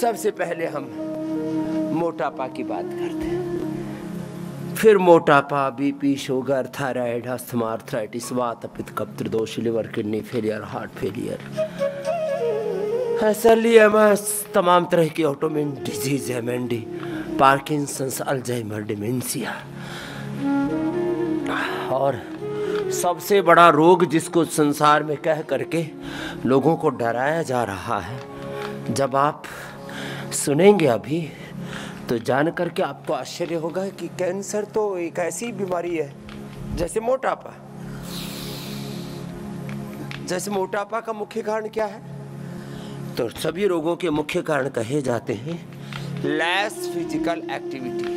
सबसे पहले हम मोटापा की बात करते हैं, फिर मोटापा, BP, sugar, thyroid, asthma, arthritis, वात, पित्त, कफ, त्रिदोष, liver, kidney failure, heart failure, SLE MS, तमाम तरह की autoimmune disease, MND, Parkinson's, Alzheimer, dementia, और सबसे बड़ा रोग जिसको संसार में कह करके लोगों को डराया जा रहा है, जब आप सुनेंगे अभी तो जान करके आपको आश्चर्य होगा कि कैंसर तो एक ऐसी बीमारी है जैसे मोटापा। जैसे मोटापा का मुख्य कारण क्या है, तो सभी रोगों के मुख्य कारण कहे जाते हैं less physical activity,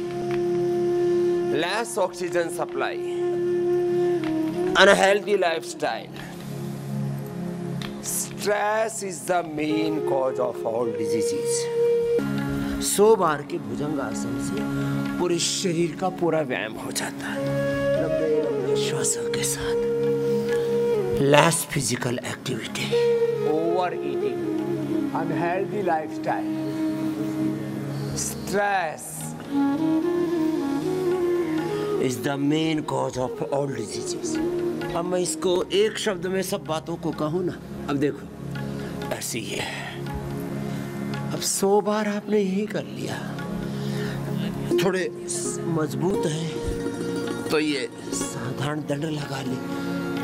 less oxygen supply, unhealthy lifestyle, stress is the main cause of all diseases. 100 बार के भुजंगासन से पूरे शरीर का पूरा व्यायाम हो जाता है, लंबे लंबे श्वासों के साथ। Less physical activity, over eating, unhealthy lifestyle, stress is the main cause of all diseases. अब मैं इसको एक शब्द में सब बातों को कहूँ ना, अब देखो ऐसी ही है। अब 100 बार आपने यही कर लिया, थोड़े मजबूत हैं तो ये साधारण दंड लगा ले,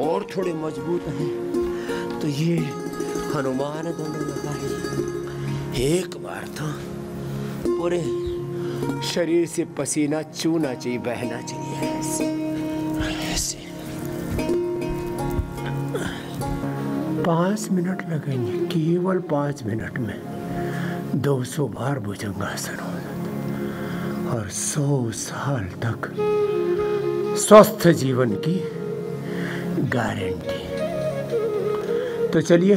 और थोड़े मजबूत हैं तो ये हनुमान दंड लगा ले। एक बार तो पूरे शरीर से पसीना चूना चाहिए, बहना चाहिए, ऐसे ऐसे। 5 मिनट लगेंगे, केवल 5 मिनट में 200 बार भुजंगासन हो जाता, और 100 साल तक स्वस्थ जीवन की गारंटी। तो चलिए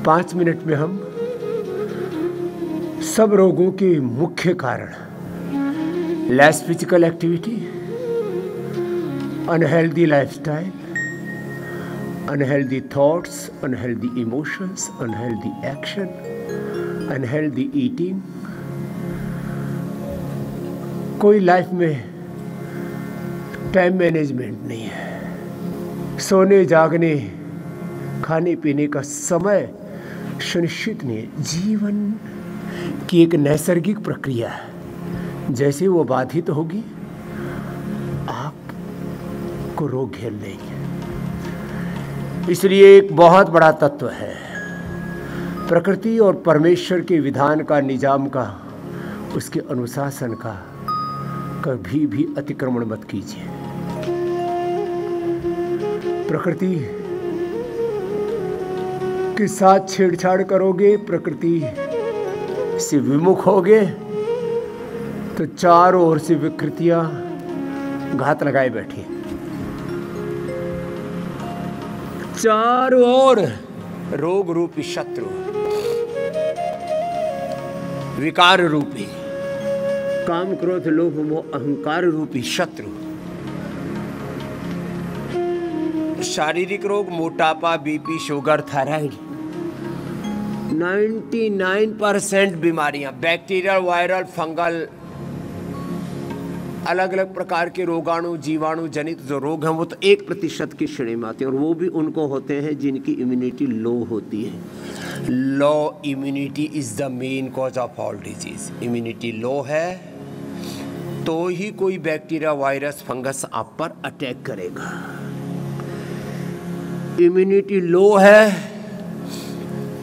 5 मिनट में हम सब रोगों के मुख्य कारण, less physical activity, unhealthy lifestyle, unhealthy thoughts, unhealthy emotions, unhealthy action, unhealthy eating, कोई लाइफ में टाइम मैनेजमेंट नहीं है, सोने जागने खाने पीने का समय सुनिश्चित नहीं है। जीवन की एक नैसर्गिक प्रक्रिया है, जैसे वो बाधित होगी आपको रोग घेर लेंगे। इसलिए एक बहुत बड़ा तत्व है, प्रकृति और परमेश्वर के विधान का, निजाम का, उसके अनुशासन का कभी भी अतिक्रमण मत कीजिए। प्रकृति के साथ छेड़छाड़ करोगे, प्रकृति से विमुख होगे तो चारों ओर से विकृतियां घात लगाए बैठी, चारों ओर रोग रूपी शत्रु, विकार रूपी, काम, क्रोध, लोभ, मोह, अहंकार रूपी शत्रु, शारीरिक रोग, मोटापा, बीपी, शुगर, थायराइड, 99% बीमारियां, बैक्टीरियल, वायरल, फंगल, अलग अलग प्रकार के रोगाणु, जीवाणु जनित जो रोग हैं वो तो 1% की श्रेणी में आते हैं, और वो भी उनको होते हैं जिनकी इम्यूनिटी लो होती है। Low immunity is the main cause of all disease. Immunity low है तो ही कोई बैक्टीरिया, वायरस, फंगस आप पर अटैक करेगा। इम्यूनिटी लो है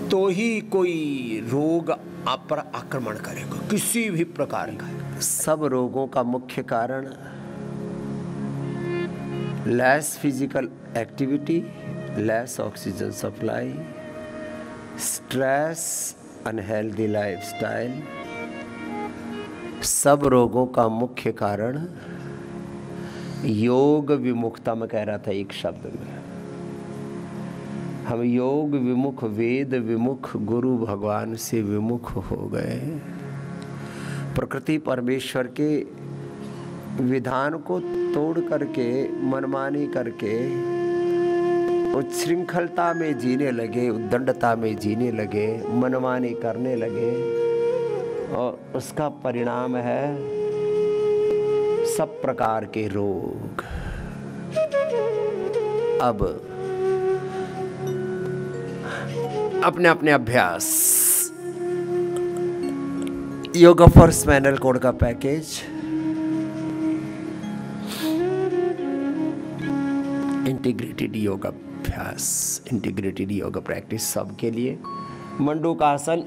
तो ही कोई रोग आप पर आक्रमण करेगा, किसी भी प्रकार का। सब रोगों का मुख्य कारण less physical activity, less oxygen supply, stress, unhealthy lifestyle. सब रोगों का मुख्य कारण योग विमुखता। में कह रहा था एक शब्द में, हम योग विमुख, वेद विमुख, गुरु भगवान से विमुख हो गए। प्रकृति परमेश्वर के विधान को तोड़ करके, मनमानी करके उच्छृंखलता में जीने लगे, उद्दंडता में जीने लगे, मनमानी करने लगे। और उसका परिणाम है सब प्रकार के रोग। अब अपने अपने अभ्यास, योगा फॉर स्पाइनल कॉर्ड का पैकेज, इंटीग्रेटेड योगा अभ्यास, इंटीग्रेटेड योगा प्रैक्टिस सबके लिए। मंडूकासन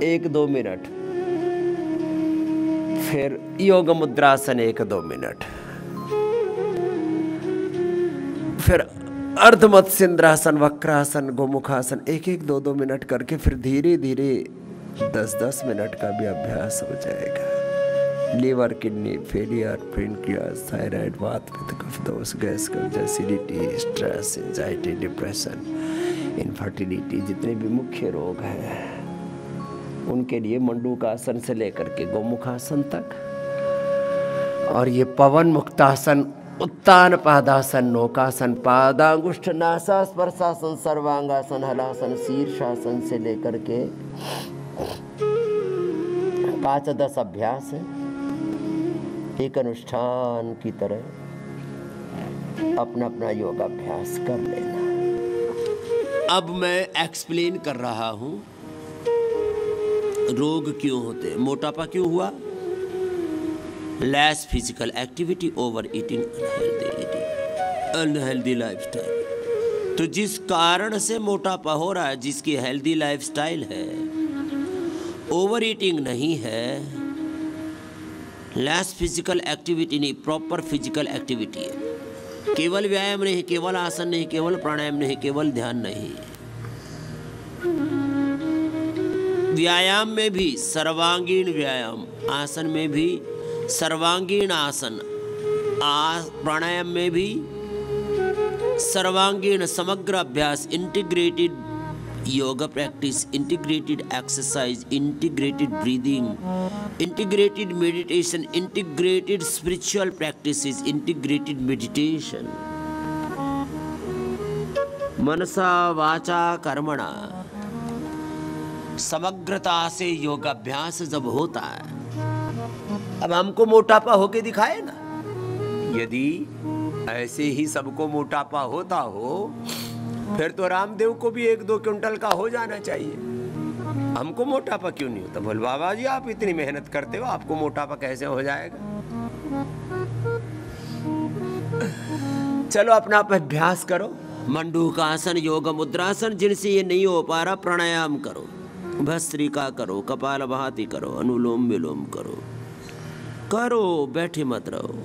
1-2 मिनट, फिर योग मुद्रासन 1-2 मिनट, फिर अर्धमत्स्येंद्रासन, वक्रासन, गोमुखासन 1-2 मिनट करके फिर धीरे धीरे 10-10 मिनट का भी अभ्यास हो जाएगा। Liver, kidney failure, pancreas, thyroid, वात, पित्त, कफ दोष, गैस, कब्ज, acidity, stress, anxiety, depression, infertility, जितने भी मुख्य रोग हैं उनके लिए मंडूकासन से लेकर के गोमुखासन तक। और ये पवन मुक्तासन, उत्तान पादासन, नौकासन, पादांगुष्ठ नासा स्पर्शासन, सर्वांगासन, हलासन, शीर्षासन से लेकर के 5-10 अभ्यास है। एक अनुष्ठान की तरह अपना अपना योगाभ्यास कर लेना। अब मैं एक्सप्लेन कर रहा हूं रोग क्यों होते, मोटापा क्यों हुआ, less physical activity, over eating, unhealthy lifestyle. तो जिस कारण से मोटापा हो रहा है, जिसकी हेल्दी लाइफस्टाइल है, ओवर ईटिंग नहीं है, लेस फिजिकल एक्टिविटी नहीं, प्रॉपर फिजिकल एक्टिविटी है। केवल व्यायाम नहीं, केवल आसन नहीं, केवल प्राणायाम नहीं, केवल ध्यान नहीं, व्यायाम में भी सर्वांगीण व्यायाम, आसन में भी सर्वांगीण आसन, प्राणायाम में भी सर्वांगीण समग्र अभ्यास, integrated yoga practice, integrated exercise, integrated breathing, integrated meditation, integrated spiritual practices, integrated meditation, मनसा वाचा कर्मणा, समग्रता से योगाभ्यास जब होता है। अब हमको मोटापा होके दिखाए ना, यदि ऐसे ही सबको मोटापा होता हो फिर तो रामदेव को भी 1-2 क्विंटल का हो जाना चाहिए। हमको मोटापा क्यों नहीं होता? बोल बाबा जी आप इतनी मेहनत करते हो, आपको मोटापा कैसे हो जाएगा? चलो अपना अभ्यास करो, मंडूकासन, योग मुद्रासन, जिनसे ये नहीं हो पा रहा प्राणायाम करो, भस्त्रिका करो, कपालभाति करो, अनुलोम विलोम करो, बैठे मत रहो।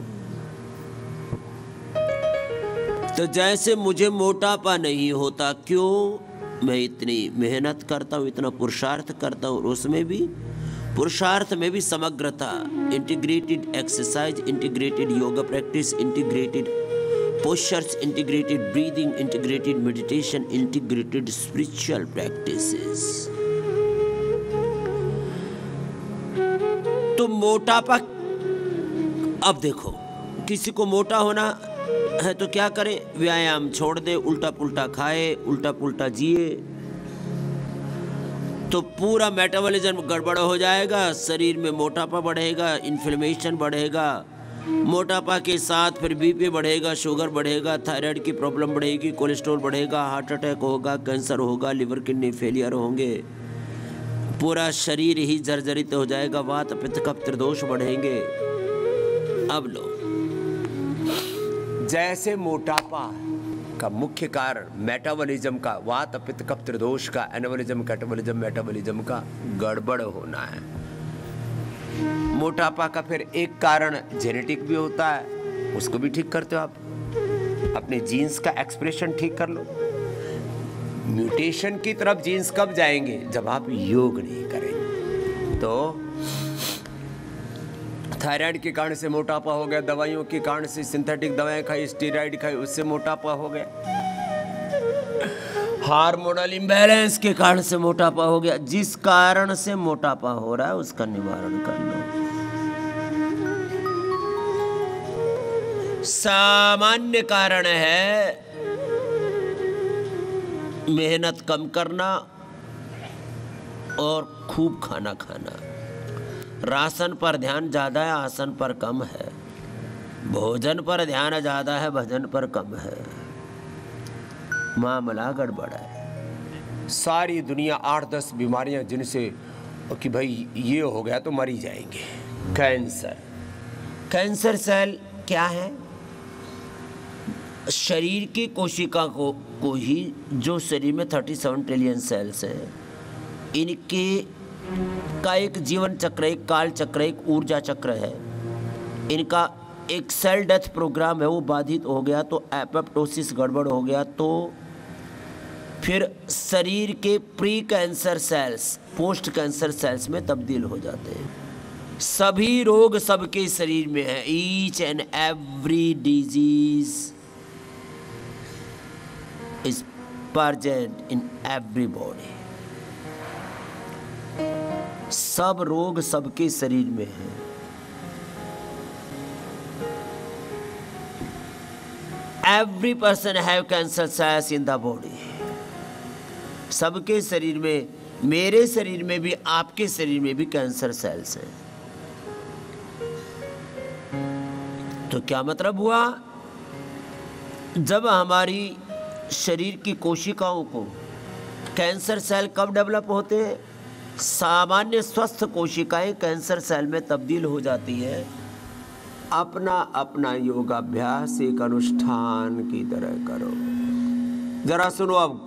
तो जैसे मुझे मोटापा नहीं होता, क्यों? मैं इतनी मेहनत करता हूँ, इतना पुरुषार्थ करता हूँ, उसमें भी पुरुषार्थ में भी समग्रता, integrated exercise, integrated yoga practice, integrated postures, integrated breathing, integrated meditation, integrated spiritual practices. तो मोटापा, अब देखो किसी को मोटा होना है तो क्या करे? व्यायाम छोड़ दे, उल्टा पुल्टा खाए, उल्टा पुल्टा जिए, तो पूरा मेटाबॉलिज्म गड़बड़ हो जाएगा, शरीर में मोटापा बढ़ेगा, इन्फ्लेमेशन बढ़ेगा, मोटापा के साथ फिर बीपी बढ़ेगा, शुगर बढ़ेगा, थायराइड की प्रॉब्लम बढ़ेगी, कोलेस्ट्रॉल बढ़ेगा, हार्ट अटैक होगा, कैंसर होगा, लिवर किडनी फेलियर होंगे, पूरा शरीर ही जर्जरित हो जाएगा, वात पित्त कफ त्रिदोष बढ़ेंगे। अब लो, जैसे मोटापा का मुख्य कारण मेटाबॉलिज्म का, वात पित्त कफ त्रिदोष का, एनाबॉलिज्म, कैटाबॉलिज्म, मेटाबॉलिज्म का गड़बड़ होना है। मोटापा का फिर एक कारण जेनेटिक भी होता है, उसको भी ठीक करते हो आप, अपने जीन्स का एक्सप्रेशन ठीक कर लो। म्यूटेशन की तरफ जीन्स कब जाएंगे? जब आप योग नहीं करेंगे। तो थायराइड के कारण से मोटापा हो गया, दवाइयों के कारण से, सिंथेटिक दवाएं खाई, स्टेरॉइड खाई, उससे मोटापा हो गया, हार्मोनल इम्बैलेंस के कारण से मोटापा हो गया। जिस कारण से मोटापा हो रहा है उसका निवारण कर लो। सामान्य कारण है मेहनत कम करना और खूब खाना खाना, राशन पर ध्यान ज़्यादा है, आसन पर कम है। भोजन पर ध्यान ज़्यादा है, भजन पर कम है। मामला गड़बड़ है। सारी दुनिया 8-10 बीमारियां जिनसे कि भाई ये हो गया तो मर ही जाएंगे। कैंसर, कैंसर सेल क्या है? शरीर की कोशिका को ही, जो शरीर में 37 ट्रिलियन सेल्स हैं, इनके का एक जीवन चक्र, एक काल चक्र, एक ऊर्जा चक्र है। इनका एक सेल डेथ प्रोग्राम है, वो बाधित हो गया तो एपोप्टोसिस गड़बड़ हो गया तो फिर शरीर के pre cancer cells post cancer cells में तब्दील हो जाते हैं। सभी रोग सबके शरीर में है। Each and every disease is present in every body. सब रोग सबके शरीर में है। Every person have cancer cells in the body. सबके शरीर में, मेरे शरीर में भी, आपके शरीर में भी कैंसर सेल्स हैं। तो क्या मतलब हुआ? जब हमारी शरीर की कोशिकाओं को कैंसर सेल कब डेवलप होते हैं? सामान्य स्वस्थ कोशिकाएं कैंसर सेल में तब्दील हो जाती है। अपना अपना योगाभ्यास एक अनुष्ठान की तरह करो। जरा सुनो, अब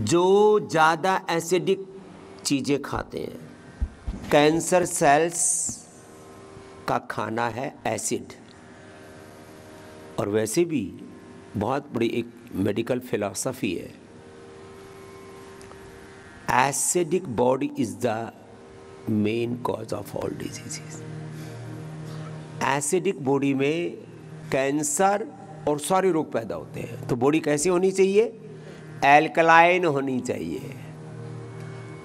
जो ज़्यादा एसिडिक चीज़ें खाते हैं, कैंसर सेल्स का खाना है एसिड। और वैसे भी बहुत बड़ी एक मेडिकल फिलॉसफी है, acidic body is the main cause of all diseases. Acidic body में कैंसर और सारे रोग पैदा होते हैं। तो बॉडी कैसी होनी चाहिए? एल्कलाइन होनी चाहिए।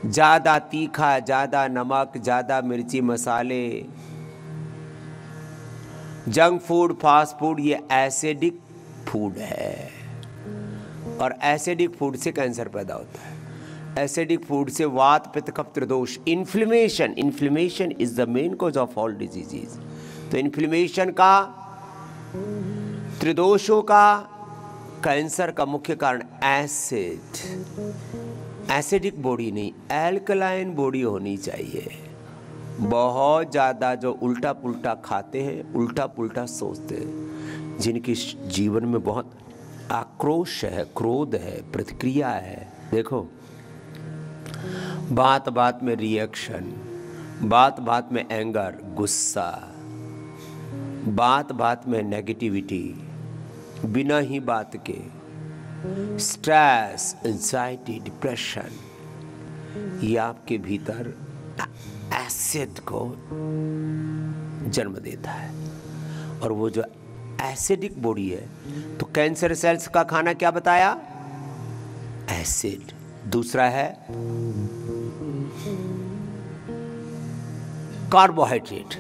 ज़्यादा तीखा, ज़्यादा नमक, ज़्यादा मिर्ची मसाले, जंक फूड, फास्ट फूड, ये एसिडिक फूड है। और एसिडिक फूड से कैंसर पैदा होता है। एसिडिक फूड से वात, पित्त, कफ, त्रिदोष, inflammation. Inflammation is the main cause of all diseases. तो इन्फ्लेमेशन का, त्रिदोषों का, कैंसर का मुख्य कारण एसिड। एसिडिक बॉडी नहीं, एल्कलाइन बॉडी होनी चाहिए। बहुत ज़्यादा जो उल्टा पुल्टा खाते हैं, उल्टा पुल्टा सोचते हैं, जिनकी जीवन में बहुत आक्रोश है, क्रोध है, प्रतिक्रिया है। देखो, बात बात में रिएक्शन, बात बात में एंगर, गुस्सा, बात बात में नेगेटिविटी, बिना ही बात के स्ट्रेस, एंजाइटी, डिप्रेशन, ये आपके भीतर एसिड को जन्म देता है। और वो जो एसिडिक बॉडी है, तो कैंसर सेल्स का खाना क्या बताया? एसिड। दूसरा है कार्बोहाइड्रेट।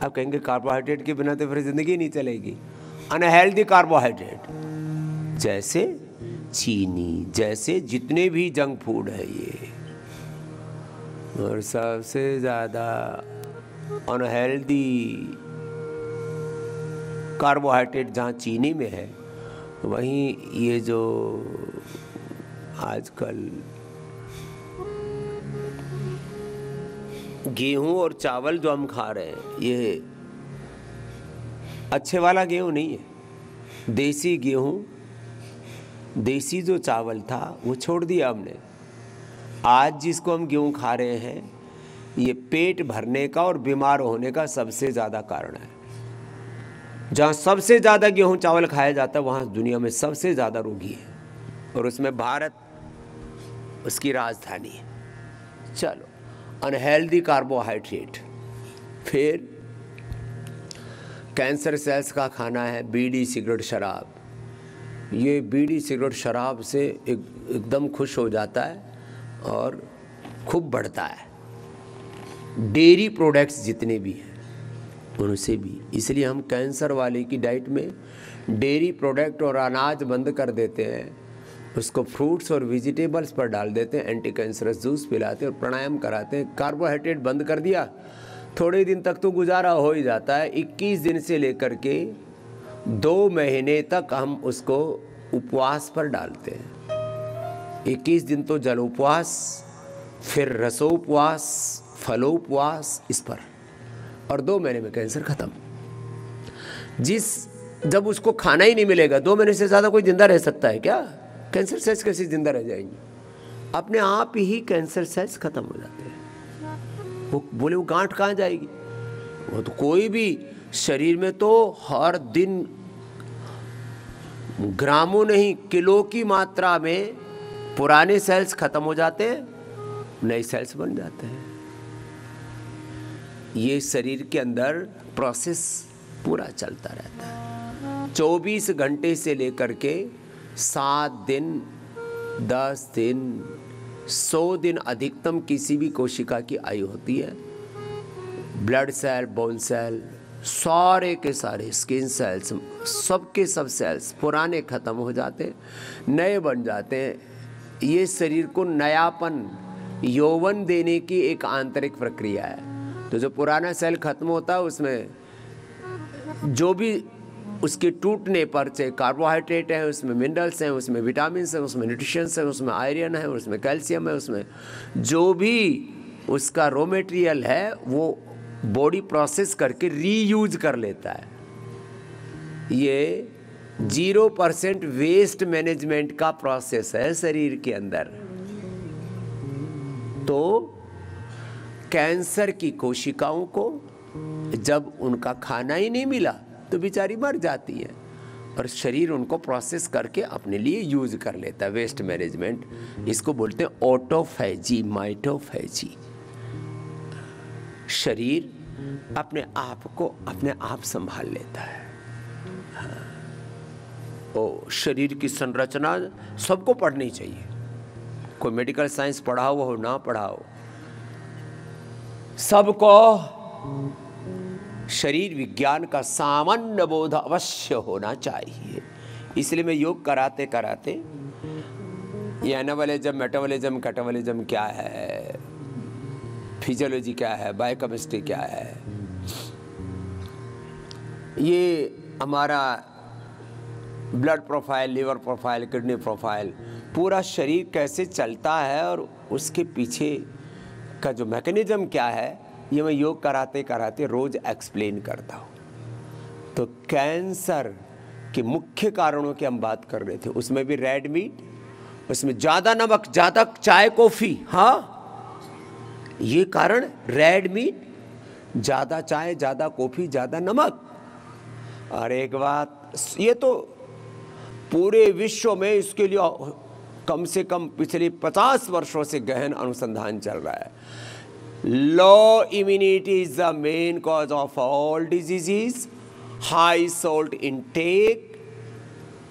आप कहेंगे कार्बोहाइड्रेट के बिना तो फिर जिंदगी नहीं चलेगी। अनहेल्दी कार्बोहाइड्रेट जैसे चीनी, जैसे जितने भी जंक फूड है ये। और सबसे ज़्यादा अनहेल्दी कार्बोहाइड्रेट जहाँ चीनी में है, वहीं ये जो आजकल गेहूं और चावल जो हम खा रहे हैं, ये अच्छे वाला गेहूं नहीं है। देसी गेहूं, देसी जो चावल था वो छोड़ दिया हमने। आज जिसको हम गेहूं खा रहे हैं, ये पेट भरने का और बीमार होने का सबसे ज़्यादा कारण है। जहाँ सबसे ज़्यादा गेहूं चावल खाया जाता है, वहाँ दुनिया में सबसे ज़्यादा रोगी है, और उसमें भारत उसकी राजधानी है। चलो, अनहेल्दी कार्बोहाइड्रेट। फिर कैंसर सेल्स का खाना है बीड़ी, सिगरेट, शराब। ये बीड़ी, सिगरेट, शराब से एकदम खुश हो जाता है और खूब बढ़ता है। डेयरी प्रोडक्ट्स जितने भी हैं उनसे भी। इसलिए हम कैंसर वाले की डाइट में डेयरी प्रोडक्ट और अनाज बंद कर देते हैं, उसको फ्रूट्स और वेजिटेबल्स पर डाल देते हैं, एंटी कैंसरस जूस पिलाते हैं और प्राणायाम कराते हैं। कार्बोहाइड्रेट बंद कर दिया, थोड़े दिन तक तो गुजारा हो ही जाता है। 21 दिन से लेकर के 2 महीने तक हम उसको उपवास पर डालते हैं। 21 दिन तो जल उपवास, फिर रसोपवास, फलोपवास इस पर, और 2 महीने में कैंसर खत्म। जब उसको खाना ही नहीं मिलेगा, 2 महीने से ज़्यादा कोई जिंदा रह सकता है क्या? कैंसर सेल्स कैसे जिंदा रह जाएंगे? अपने आप ही कैंसर सेल्स खत्म हो जाते हैं। वो बोले वो गांठ कहाँ जाएगी? वो तो कोई भी शरीर में तो हर दिन ग्रामों नहीं किलो की मात्रा में पुराने सेल्स खत्म हो जाते हैं, नए सेल्स बन जाते हैं। ये शरीर के अंदर प्रोसेस पूरा चलता रहता है। 24 घंटे से लेकर के 7 दिन, 10 दिन, 100 दिन अधिकतम किसी भी कोशिका की आयु होती है। ब्लड सेल, बोन सेल, सारे के सारे स्किन सेल्स, सबके सब सेल्स पुराने खत्म हो जाते हैं, नए बन जाते हैं। ये शरीर को नयापन, यौवन देने की एक आंतरिक प्रक्रिया है। तो जो पुराना सेल खत्म होता है उसमें जो भी उसके टूटने पर, चाहे कार्बोहाइड्रेट है, उसमें मिनरल्स हैं, उसमें विटामिन हैं, उसमें न्यूट्रिशंस है, उसमें आयरन है, उसमें कैल्शियम है, उसमें जो भी उसका रॉ मटेरियल है वो बॉडी प्रोसेस करके रीयूज कर लेता है। ये 0% वेस्ट मैनेजमेंट का प्रोसेस है शरीर के अंदर। तो कैंसर की कोशिकाओं को जब उनका खाना ही नहीं मिला तो बेचारी मर जाती है, और शरीर उनको प्रोसेस करके अपने लिए यूज कर लेता है। वेस्ट मैनेजमेंट इसको बोलते हैं ऑटोफैजी, माइटोफैजी। शरीर अपने आप को अपने आप संभाल लेता है। ओ शरीर की संरचना सबको पढ़नी चाहिए, कोई मेडिकल साइंस पढ़ा हुआ हो ना पढ़ा हो, सबको शरीर विज्ञान का सामान्य बोध अवश्य होना चाहिए। इसलिए मैं योग कराते कराते ये एनाबॉलिज्म, मेटाबॉलिज्म, कैटाबॉलिज्म क्या है, फिजियोलॉजी क्या है, बायोकेमिस्ट्री क्या है, ये हमारा blood profile, liver profile, kidney profile, पूरा शरीर कैसे चलता है और उसके पीछे का जो मैकेनिज्म क्या है, ये मैं योग कराते कराते रोज एक्सप्लेन करता हूँ। तो कैंसर के मुख्य कारणों की हम बात कर रहे थे, उसमें भी रेड मीट, उसमें ज़्यादा नमक, ज़्यादा चाय कॉफ़ी, हाँ ये कारण, रेड मीट, ज़्यादा चाय, ज़्यादा कॉफ़ी, ज़्यादा नमक। और एक बात, ये तो पूरे विश्व में इसके लिए कम से कम पिछले 50 वर्षों से गहन अनुसंधान चल रहा है। Low immunity is the main cause of all diseases. High salt intake,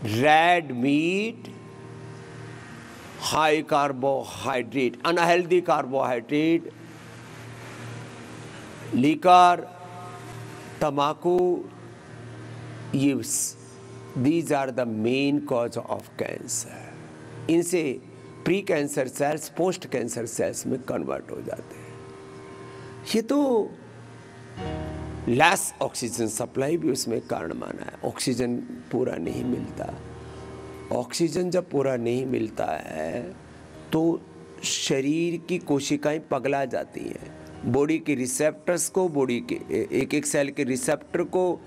red meat, high carbohydrate, unhealthy carbohydrate, liquor, तम्बाकू, ये these are the main cause of cancer. इनसे pre cancer cells post cancer cells में convert हो जाते हैं। ये तो less oxygen supply भी उसमें कारण माना है। ऑक्सीजन पूरा नहीं मिलता। ऑक्सीजन जब पूरा नहीं मिलता है तो शरीर की कोशिकाएं पगला जाती हैं। बॉडी के रिसेप्टर्स को, बॉडी के एक एक सेल के रिसेप्टर को,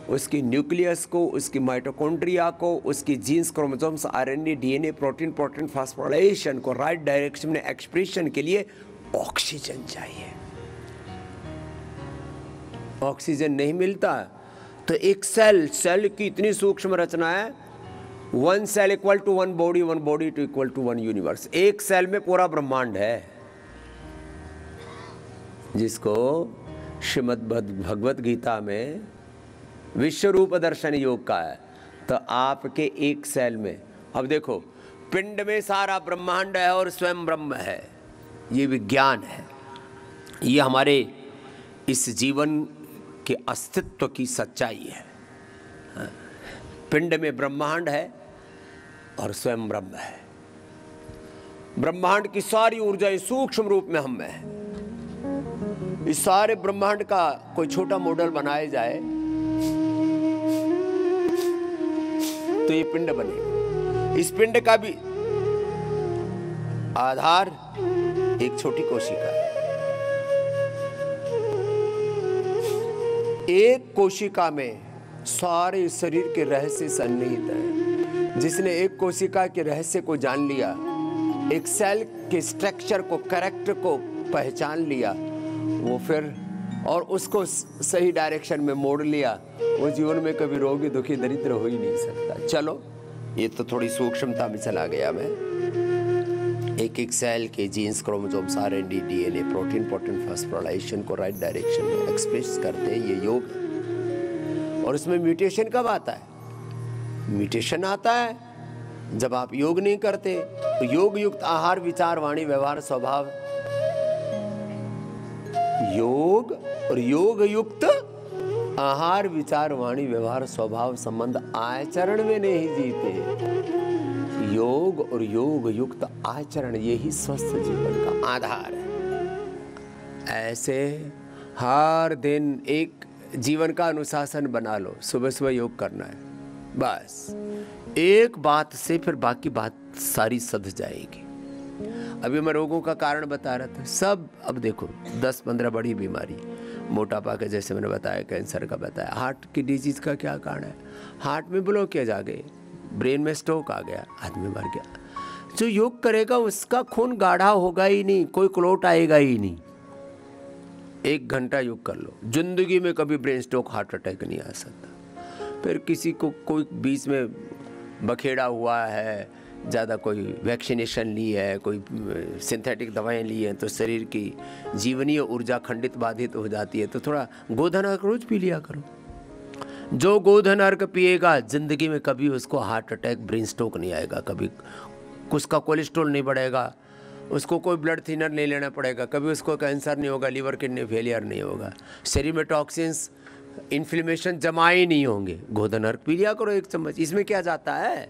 उसकी न्यूक्लियस को, उसकी माइटोकॉन्ड्रिया को, उसकी genes, chromosomes, RNA, DNA, protein phosphorylation को राइट डायरेक्शन में एक्सप्रेशन के लिए ऑक्सीजन चाहिए। ऑक्सीजन नहीं मिलता तो एक सेल की इतनी सूक्ष्म रचना है, 1 cell equal to 1 body, 1 body to equal to 1 universe. एक सेल में पूरा ब्रह्मांड है, जिसको श्रीमद् भगवत गीता में विश्व रूप दर्शन योग का है। तो आपके एक सेल में, अब देखो, पिंड में सारा ब्रह्मांड है और स्वयं ब्रह्म है। ये विज्ञान है, ये हमारे इस जीवन के अस्तित्व की सच्चाई है। पिंड में ब्रह्मांड है और स्वयं ब्रह्म है। ब्रह्मांड की सारी ऊर्जा इस सूक्ष्म रूप में हम में है। इस सारे ब्रह्मांड का कोई छोटा मॉडल बनाया जाए तो ये पिंड बनेगा। इस पिंड का भी आधार एक छोटी कोशिका है। एक कोशिका में सारे शरीर के रहस्य सन्निहित है। जिसने एक कोशिका के रहस्य को जान लिया, एक सेल के स्ट्रक्चर को, कैरेक्टर को पहचान लिया, वो फिर और उसको सही डायरेक्शन में मोड़ लिया, वो जीवन में कभी रोगी दुखी दरिद्र हो ही नहीं सकता। चलो ये तो थोड़ी सूक्ष्मता में चला गया मैं। एक एक सेल के genes, chromosomes, RNA, DNA, protein phosphorylation को राइट डायरेक्शन में एक्सप्रेस करते हैं, ये योग है। और इसमें म्यूटेशन कब आता है? म्यूटेशन आता है जब आप योग नहीं करते। तो योग युक्त आहार, विचार, वाणी, व्यवहार, स्वभाव, योग और योग युक्त आहार, विचार, वाणी, व्यवहार, स्वभाव, संबंध, आचरण में नहीं जीते। योग और योग युक्त आचरण, यही स्वस्थ जीवन का आधार है। ऐसे हर दिन एक जीवन का अनुशासन बना लो। सुबह सुबह योग करना है, बस एक बात से फिर बाकी बात सारी सध जाएगी। अभी मैं रोगों का कारण बता रहा था सब। अब देखो 10-15 बड़ी बीमारी, मोटापा का जैसे मैंने बताया, कैंसर का बताया, हार्ट की डिजीज का क्या कारण है? हार्ट में ब्लॉकेज आ गए, ब्रेन में स्ट्रोक आ गया, आदमी मर गया। जो योग करेगा उसका खून गाढ़ा होगा ही नहीं, कोई क्लोट आएगा ही नहीं। 1 घंटा योग कर लो, जिंदगी में कभी ब्रेन स्ट्रोक, हार्ट अटैक नहीं आ सकता। फिर किसी को कोई बीच में बखेड़ा हुआ है, ज़्यादा कोई वैक्सीनेशन ली है, कोई सिंथेटिक दवाएं ली हैं, तो शरीर की जीवनीय ऊर्जा खंडित बाधित हो जाती है, तो थोड़ा गोधन अर्क रोज पी लिया करो। जो गोधन अर्क पिएगा जिंदगी में कभी उसको हार्ट अटैक, ब्रेन स्ट्रोक नहीं आएगा, कभी उसका कोलेस्ट्रॉल नहीं बढ़ेगा, उसको कोई ब्लड थिनर नहीं लेना पड़ेगा, कभी उसको कैंसर नहीं होगा, लीवर किडनी फेलियर नहीं होगा, शरीर में टॉक्सिन्स, इन्फ्लेमेशन जमा ही नहीं होंगे। गोधन अर्क पी लिया करो 1 चम्मच। इसमें क्या जाता है?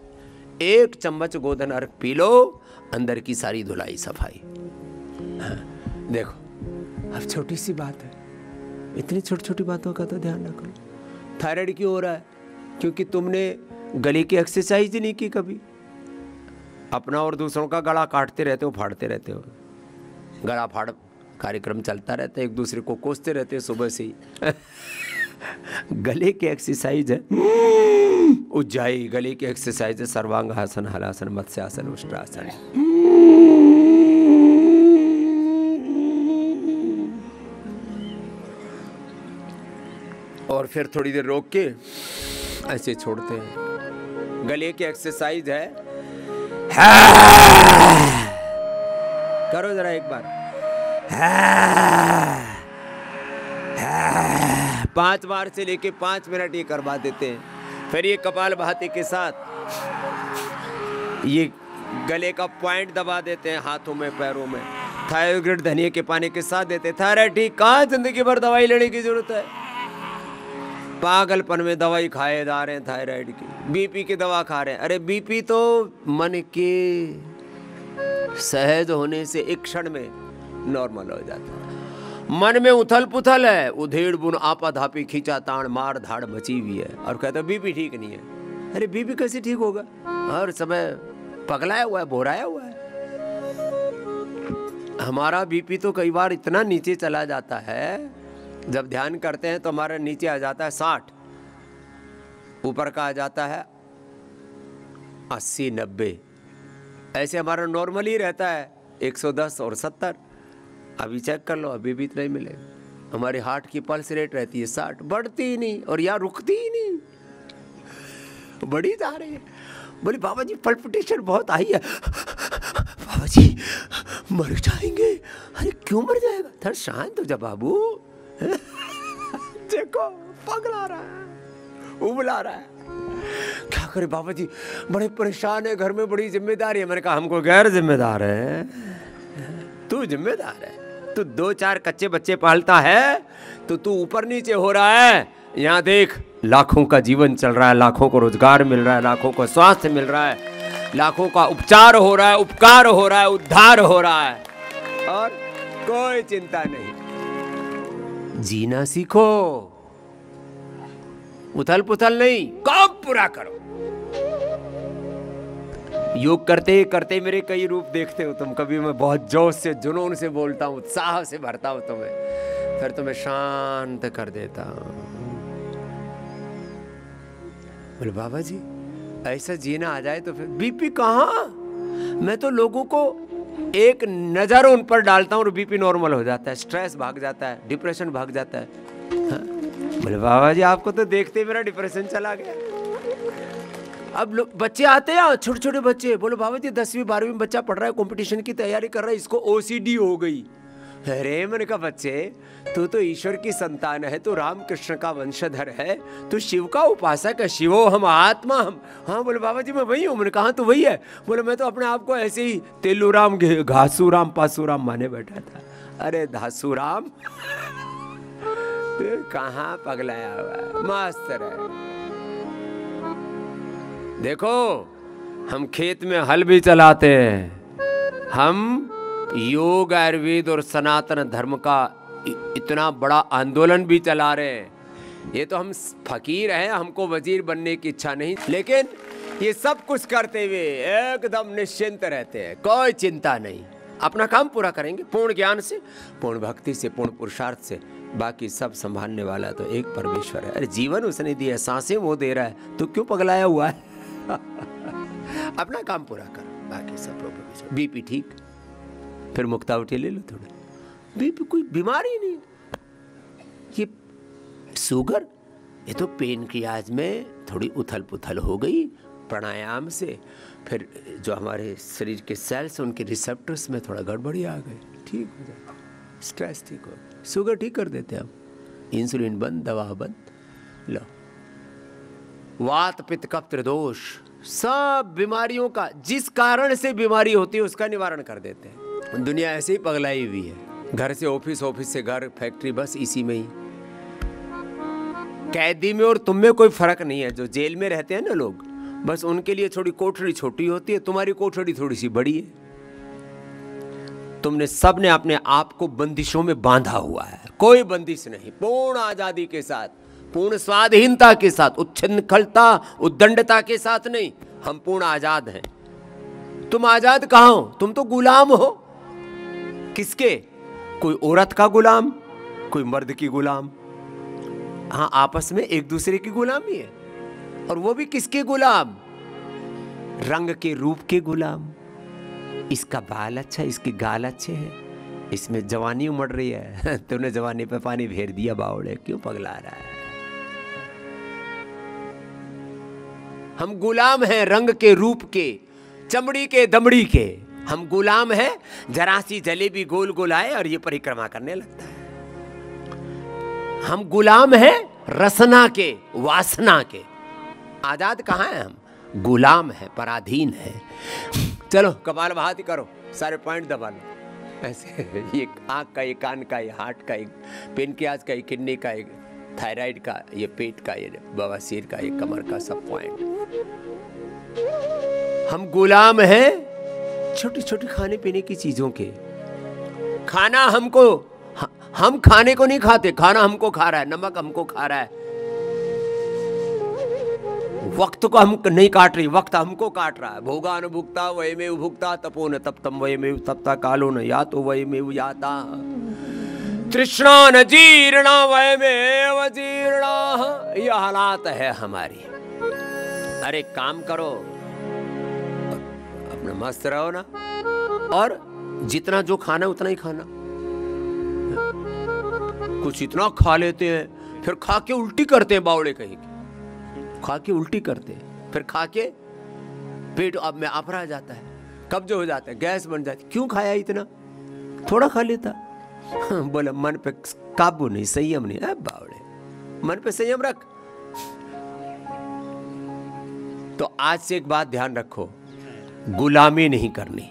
1 चम्मच गोधन अर्क पी लो, अंदर की सारी धुलाई सफाई। हाँ, देखो अब छोटी सी बात है, इतनी छोटी छोटी बातों का तो ध्यान रखो। थायराइड क्यों हो रहा है? क्योंकि तुमने गले की एक्सरसाइज नहीं की कभी। अपना और दूसरों का गला काटते रहते हो, फाड़ते रहते हो, गला फाड़ कार्यक्रम चलता रहता है, एक दूसरे को कोसते रहते हो सुबह से ही। गले की एक्सरसाइज है उज्जाई, गले की एक्सरसाइज है सर्वांगासन, हलासन, मत्स्यासन, उष्ट्रासन। और फिर थोड़ी देर रोक के ऐसे छोड़ते हैं। गले की एक्सरसाइज है, करो जरा एक बार, 5 बार से लेके 5 मिनट ये करवा देते हैं। फिर ये कपाल भाती के साथ ये गले का पॉइंट दबा देते हैं, हाथों में, पैरों में। थायराइड धनिया के पानी के साथ देते हैं। थायराइड ठीक, कहाँ जिंदगी भर दवाई लेने की जरूरत है? पागलपन में दवाई खाए जा रहे हैं थायराइड की, बीपी की दवा खा रहे हैं। अरे बीपी तो मन के सहज होने से एक क्षण में नॉर्मल हो जाता है। मन में उथल पुथल है, उधेड़ बुन आपा धापी, खींचा ताण, मार धाड़ मची हुई है, और कहता है बीपी ठीक नहीं है। अरे बीपी कैसे ठीक होगा? हर समय पगलाया हुआ है, बोराया हुआ है। हमारा बीपी तो कई बार इतना नीचे चला जाता है, जब ध्यान करते हैं तो हमारा नीचे आ जाता है 60, ऊपर का आ जाता है 80-90। ऐसे हमारा नॉर्मल ही रहता है 110 और 70। अभी चेक कर लो, अभी भी इतना ही मिलेगा। हमारे हार्ट की पल्स रेट रहती है 60, बढ़ती ही नहीं और या रुकती ही नहीं, बढ़ी जा रही है। बोले बाबा जी पल्पिटेशन बहुत आई है, बाबा जी मर जाएंगे। अरे क्यों मर जाएगा? थोड़ा शांत हो जा बाबू। देखो पगला रहा है, उबला रहा है। क्या करे बाबा जी, बड़े परेशान है, घर में बड़ी जिम्मेदारी है। मैंने कहा हमको गैर जिम्मेदार है, तू जिम्मेदार है। तू 2-4 कच्चे बच्चे पालता है तो तू ऊपर नीचे हो रहा है। यहाँ देख, लाखों का जीवन चल रहा है, लाखों को रोजगार मिल रहा है, लाखों को स्वास्थ्य मिल रहा है, लाखों का उपचार हो रहा है, उपकार हो रहा है, उद्धार हो रहा है, और कोई चिंता नहीं। जीना सीखो, उथल पुथल नहीं, काम पूरा करो। योग करते करते मेरे कई रूप देखते हो तुम। कभी मैं बहुत जोश से, जुनून से बोलता हूँ, उत्साह से भरता हूँ तुम्हें, फिर तुम्हें शांत कर देता हूँ। बोले बाबा जी ऐसा जीना आ जाए तो फिर बीपी कहाँ? मैं तो लोगों को एक नजर उन पर डालता हूँ और बीपी नॉर्मल हो जाता है, स्ट्रेस भाग जाता है, डिप्रेशन भाग जाता है। हाँ? बोले बाबा जी आपको तो देखते ही मेरा डिप्रेशन चला गया। अब बच्चे आते हैं, छोटे छोटे बच्चे, बोलो बाबा जी 10वीं 12वीं में बच्चा पढ़ रहा है, कंपटीशन की तैयारी कर रहा है, इसको ओसीडी हो गई। अरे मैंने कहा बच्चे तू तो ईश्वर की संतान है, तू रामकृष्ण का वंशधर है, तू शिव का उपासक है, शिवो हम आत्मा हम। हाँ बोले बाबा जी मैं वही हूँ। मैंने कहा तू वही है? बोले मैं तो अपने आप को ऐसे ही तेलूराम घासूराम पासूराम माने बैठा था। अरे धासूराम कहाँ पगलाया हुआ है, मास्टर है। देखो हम खेत में हल भी चलाते हैं, हम योग आयुर्वेद और सनातन धर्म का इतना बड़ा आंदोलन भी चला रहे हैं। ये तो हम फकीर हैं, हमको वजीर बनने की इच्छा नहीं, लेकिन ये सब कुछ करते हुए एकदम निश्चिंत रहते हैं, कोई चिंता नहीं। अपना काम पूरा करेंगे पूर्ण ज्ञान से, पूर्ण भक्ति से, पूर्ण पुरुषार्थ से। बाकी सब संभालने वाला तो एक परमेश्वर है। अरे जीवन उसने दिया, सांसें वो दे रहा है, तो क्यों पगलाया हुआ है? अपना काम पूरा कर, बाकी सब प्रभु। बीपी ठीक, फिर मुक्तावटी ले लो थोड़ा। बीपी कोई बीमारी नहीं, ये शुगर, ये तो पेनक्रियाज में थोड़ी उथल पुथल हो गई प्राणायाम से, फिर जो हमारे शरीर के सेल्स उनके रिसेप्टर्स में थोड़ा गड़बड़ी आ गई, ठीक हो जाए। स्ट्रेस ठीक हो, शुगर ठीक कर देते हम, इंसुलिन बंद, दवा बंद। लो वात पित्त कफ त्रिदोष, सब बीमारियों का, जिस कारण से बीमारी होती है उसका निवारण कर देते हैं। दुनिया ऐसे ही पगलाई हुई है, घर से ऑफिस, ऑफिस से घर, फैक्ट्री, बस इसी में ही। कैदी में और तुम में कोई फर्क नहीं है। जो जेल में रहते हैं ना लोग, बस उनके लिए थोड़ी कोठरी छोटी होती है, तुम्हारी कोठरी थोड़ी सी बड़ी है। तुमने सबने अपने आप को बंदिशों में बांधा हुआ है, कोई बंदिश नहीं। पूर्ण आजादी के साथ, पूर्ण स्वाधीनता के साथ, उच्छृंखलता उद्दंडता के साथ नहीं, हम पूर्ण आजाद हैं। तुम आजाद कहाँ हो? तुम तो गुलाम हो। किसके? कोई औरत का गुलाम, कोई मर्द की गुलाम। हाँ आपस में एक दूसरे की गुलामी है, और वो भी किसके गुलाम? रंग के रूप के गुलाम। इसका बाल अच्छा, इसके गाल अच्छे हैं, इसमें जवानी उमड़ रही है, तूने जवानी पे पानी फेर दिया, बावड़े क्यों पगला रहा है? हम गुलाम हैं रंग के, रूप के, चमड़ी के, दमड़ी के। हम गुलाम हैं, जरा सी जलेबी गोल गोल आए और ये परिक्रमा करने लगता है। हम गुलाम हैं रसना के, वासना के। आजाद कहाँ हैं हम? गुलाम है, पराधीन है। चलो कपाल भाती करो, सारे पॉइंट दबा लो ऐसे। ये आँख का, ये कान का, ये हार्ट का, ये पेनक्रियाज का, ये किडनी का, ये थायराइड का, ये पेट का, ये बवासीर का, ये कमर का, सब पॉइंट। हम गुलाम हैं छोटी छोटी खाने पीने की चीजों के। खाना हमको, हम खाने को नहीं खाते, खाना हमको खा रहा है, नमक हमको खा रहा है। वक्त को हम नहीं काट रही, वक्त हमको काट रहा है। भोगा न भुगता वयमेव भुगता, तपो न तप्तम वयमेव तप्ता, कालो न यातो वयमेव याता, तृष्णा न जीर्णा वयमेव जीर्णा। यह हालात है हमारी। अरे काम करो, अपना मस्त रहो ना, और जितना जो खाना उतना ही खाना। कुछ इतना खा लेते हैं, फिर खा के उल्टी करते हैं, बावड़े कहीं के। खा के उल्टी करते हैं, फिर खा के पेट अब में आफरा जाता है, कब्ज हो जाता है, गैस बन जाती। क्यों खाया इतना? थोड़ा खा लेता। बोला मन पे काबू नहीं, संयम नहीं। बावड़े, मन पे संयम रख। तो आज से एक बात ध्यान रखो, गुलामी नहीं करनी।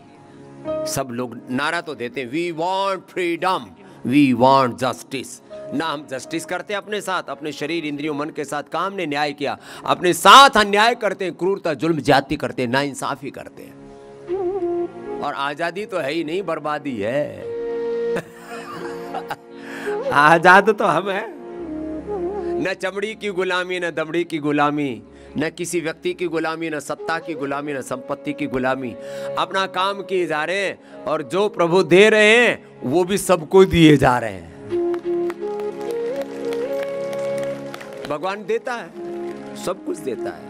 सब लोग नारा तो देते हैं, we want freedom, we want justice, ना हम जस्टिस करते अपने साथ, अपने शरीर इंद्रियों मन के साथ काम ने न्याय किया, अपने साथ अन्याय करते हैं, क्रूरता जुल्म ज्यादती करते हैं, नाइंसाफी करते हैं। और आजादी तो है ही नहीं, बर्बादी है। आजाद तो हम हैं, न चमड़ी की गुलामी, न दमड़ी की गुलामी, न किसी व्यक्ति की गुलामी, न सत्ता की गुलामी, न संपत्ति की गुलामी। अपना काम किए जा रहे हैं और जो प्रभु दे रहे हैं वो भी सबको दिए जा रहे हैं। भगवान देता है, सब कुछ देता है।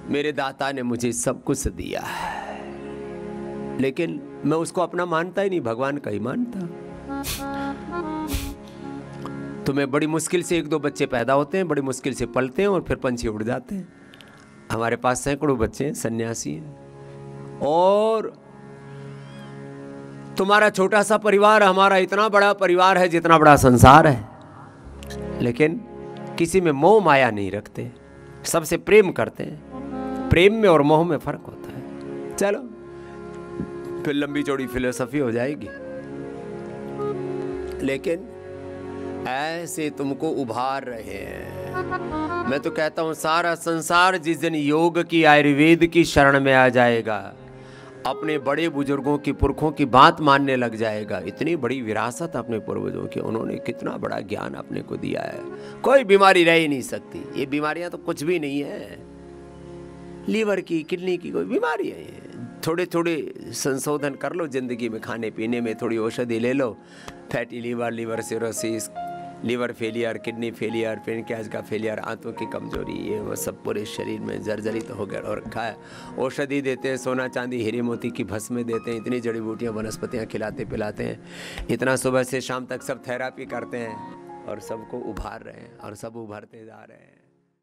मेरे दाता ने मुझे सब कुछ दिया है, लेकिन मैं उसको अपना मानता ही नहीं, भगवान का ही मानता। तुम्हें बड़ी मुश्किल से 1-2 बच्चे पैदा होते हैं, बड़ी मुश्किल से पलते हैं और फिर पंछी उड़ जाते हैं। हमारे पास सैकड़ों बच्चे हैं, सन्यासी हैं। और तुम्हारा छोटा सा परिवार, हमारा इतना बड़ा परिवार है जितना बड़ा संसार है, लेकिन किसी में मोह माया नहीं रखते, सबसे प्रेम करते हैं। प्रेम में और मोह में फर्क होता है। चलो फिर लंबी चौड़ी फिलोसफी हो जाएगी, लेकिन ऐसे तुमको उभार रहे हैं। मैं तो कहता हूं सारा संसार जिस दिन योग की, आयुर्वेद की शरण में आ जाएगा, अपने बड़े बुजुर्गों की, पुरखों की बात मानने लग जाएगा। इतनी बड़ी विरासत अपने पूर्वजों की, उन्होंने कितना बड़ा ज्ञान अपने को दिया है, कोई बीमारी रह ही नहीं सकती। ये बीमारियां तो कुछ भी नहीं है, लीवर की, किडनी की कोई बीमारी है। थोड़े थोड़े संशोधन कर लो जिंदगी में, खाने पीने में थोड़ी औषधि ले लो, fatty liver, liver cirrhosis, liver failure, kidney failure, pancreas का फेलियर, आंतों की कमजोरी, ये वो सब पूरे शरीर में जर्जरित हो गया और रखा है। औषधि देते हैं, सोना चांदी हीरे मोती की भस्में देते हैं, इतनी जड़ी बूटियाँ वनस्पतियाँ खिलाते पिलाते हैं, इतना सुबह से शाम तक सब थेरापी करते हैं और सबको उभार रहे हैं और सब उभरते जा रहे हैं।